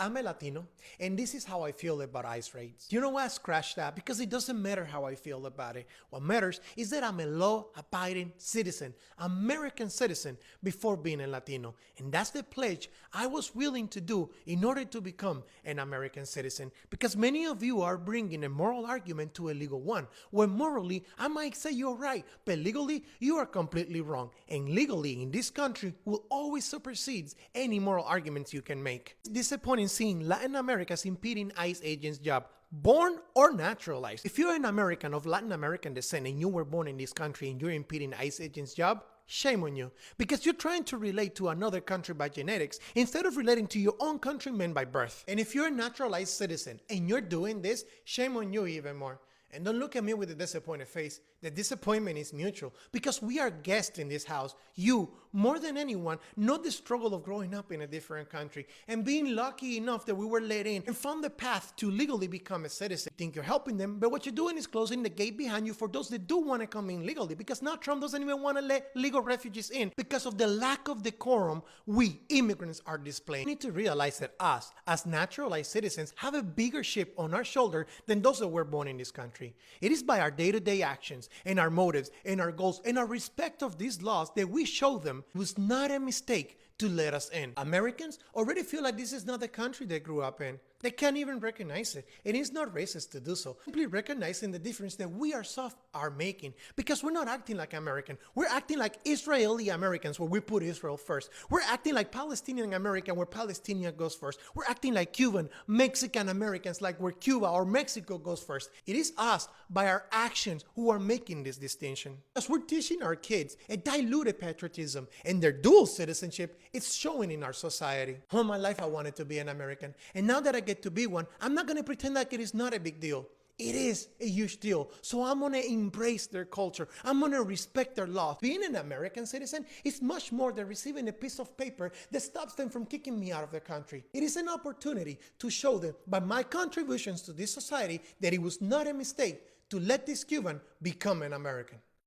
I'm a Latino, and this is how I feel about ICE raids. You know why? Scratch that, because it doesn't matter how I feel about it. What matters is that I'm a law-abiding citizen, American citizen, before being a Latino. And that's the pledge I was willing to do in order to become an American citizen. Because many of you are bringing a moral argument to a legal one, when morally, I might say you're right, but legally, you are completely wrong. And legally, in this country, will always supersede any moral arguments you can make. It's disappointing seeing Latin Americans impeding ICE agents' job, born or naturalized. If you're an American of Latin American descent and you were born in this country and you're impeding ICE agents' job, shame on you, because you're trying to relate to another country by genetics instead of relating to your own countrymen by birth. And if you're a naturalized citizen and you're doing this, shame on you even more. And don't look at me with a disappointed face. The disappointment is mutual because we are guests in this house. You, more than anyone, know the struggle of growing up in a different country and being lucky enough that we were let in and found the path to legally become a citizen. You think you're helping them, but what you're doing is closing the gate behind you for those that do want to come in legally, because now Trump doesn't even want to let legal refugees in because of the lack of decorum we immigrants are displaying. We need to realize that us, as naturalized citizens, have a bigger chip on our shoulder than those that were born in this country. It is by our day-to-day actions and our motives and our goals and our respect of these laws that we show them it was not a mistake to let us in. Americans already feel like this is not the country they grew up in. They can't even recognize it. It is not racist to do so. Simply recognizing the difference that we ourselves are making, because we're not acting like American. We're acting like Israeli Americans where we put Israel first. We're acting like Palestinian American where Palestinian goes first. We're acting like Cuban, Mexican Americans like where Cuba or Mexico goes first. It is us, by our actions, who are making this distinction. As we're teaching our kids a diluted patriotism and their dual citizenship, it's showing in our society. All my life I wanted to be an American, and now that I get to be one, I'm not going to pretend like it is not a big deal. It is a huge deal. So I'm going to embrace their culture. I'm going to respect their laws. Being an American citizen is much more than receiving a piece of paper that stops them from kicking me out of the country. It is an opportunity to show them by my contributions to this society that it was not a mistake to let this Cuban become an American.